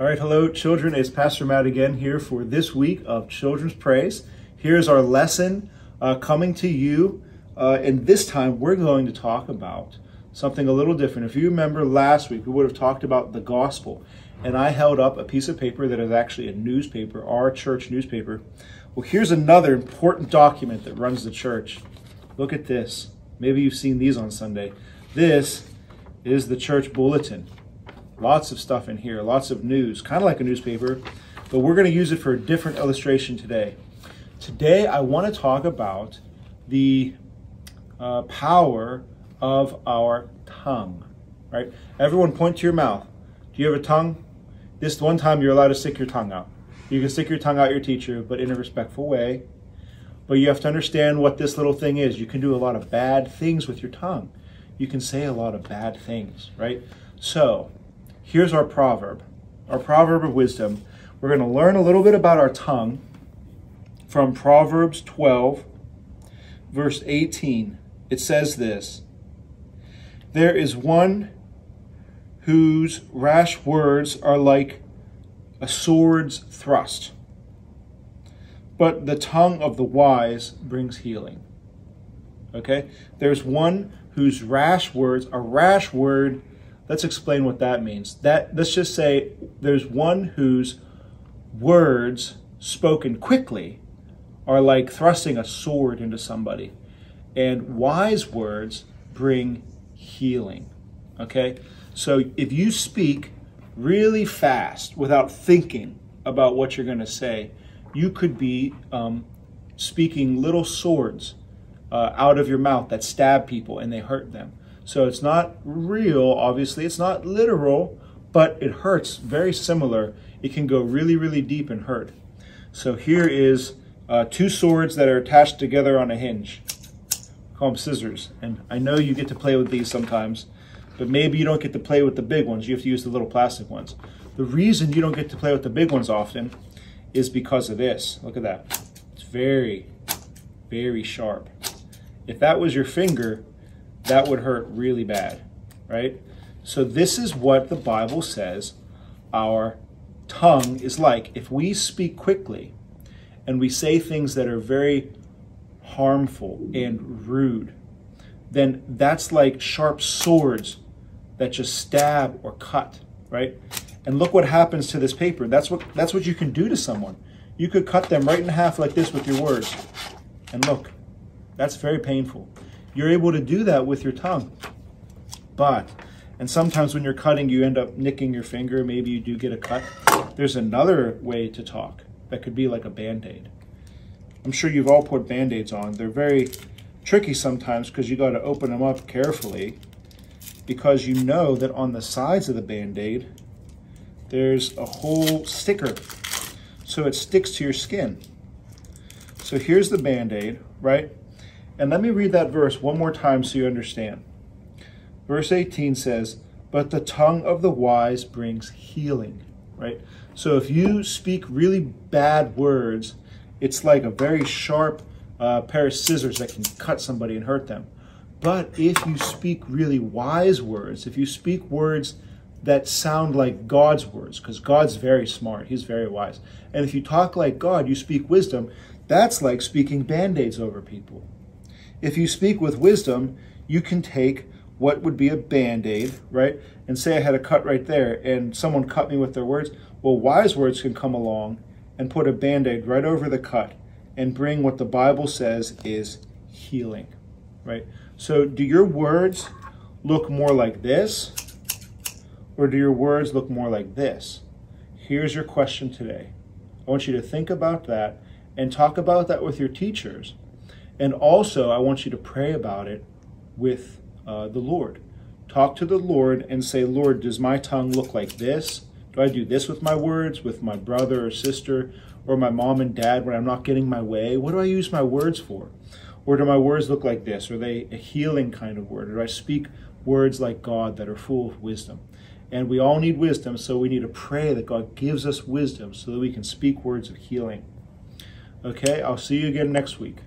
All right, hello children, it's Pastor Matt again here for this week of Children's Praise. Here's our lesson coming to you, and this time we're going to talk about something a little different. If you remember last week, we would have talked about the gospel, and I held up a piece of paper that is actually a newspaper, our church newspaper. Well, here's another important document that runs the church. Look at this. Maybe you've seen these on Sunday. This is the church bulletin. Lots of stuff in here, lots of news, kind of like a newspaper, but we're going to use it for a different illustration today. Today, I want to talk about the power of our tongue, right? Everyone point to your mouth. Do you have a tongue? This one time you're allowed to stick your tongue out. You can stick your tongue out your teacher, but in a respectful way. But you have to understand what this little thing is. You can do a lot of bad things with your tongue. You can say a lot of bad things, right? So, here's our proverb of wisdom. We're going to learn a little bit about our tongue from Proverbs 12, verse 18. It says this: "There is one whose rash words are like a sword's thrust, but the tongue of the wise brings healing." Okay? There's one whose rash words, a rash word, let's explain what that means. Let's just say there's one whose words spoken quickly are like thrusting a sword into somebody. And wise words bring healing. Okay? So if you speak really fast without thinking about what you're going to say, you could be speaking little swords out of your mouth that stab people and they hurt them. So it's not real, obviously, it's not literal, but it hurts very similar. It can go really, really deep and hurt. So here is two swords that are attached together on a hinge. Call them scissors. And I know you get to play with these sometimes, but maybe you don't get to play with the big ones. You have to use the little plastic ones. The reason you don't get to play with the big ones often is because of this. Look at that. It's very, very sharp. If that was your finger, that would hurt really bad, right? So this is what the Bible says our tongue is like. If we speak quickly and we say things that are very harmful and rude, then that's like sharp swords that just stab or cut, right? And look what happens to this paper. That's what you can do to someone. You could cut them right in half like this with your words. And look, that's very painful. You're able to do that with your tongue. And sometimes when you're cutting, you end up nicking your finger. Maybe you do get a cut. There's another way to talk that could be like a Band-Aid. I'm sure you've all put Band-Aids on. They're very tricky sometimes because you got to open them up carefully, because you know that on the sides of the Band-Aid, there's a whole sticker. So it sticks to your skin. So here's the Band-Aid, right? And let me read that verse one more time so you understand. Verse 18 says, "But the tongue of the wise brings healing," right? So if you speak really bad words, it's like a very sharp pair of scissors that can cut somebody and hurt them. But if you speak really wise words, if you speak words that sound like God's words, because God's very smart, he's very wise. And if you talk like God, you speak wisdom, that's like speaking Band-Aids over people. If you speak with wisdom, you can take what would be a Band-Aid, right? And say I had a cut right there and someone cut me with their words. Well, wise words can come along and put a Band-Aid right over the cut and bring what the Bible says is healing, right? So do your words look more like this, or do your words look more like this? Here's your question today. I want you to think about that and talk about that with your teachers. And also, I want you to pray about it with the Lord. Talk to the Lord and say, "Lord, does my tongue look like this? Do I do this with my words, with my brother or sister, or my mom and dad when I'm not getting my way? What do I use my words for? Or do my words look like this? Are they a healing kind of word? Or do I speak words like God that are full of wisdom?" And we all need wisdom, so we need to pray that God gives us wisdom so that we can speak words of healing. Okay, I'll see you again next week.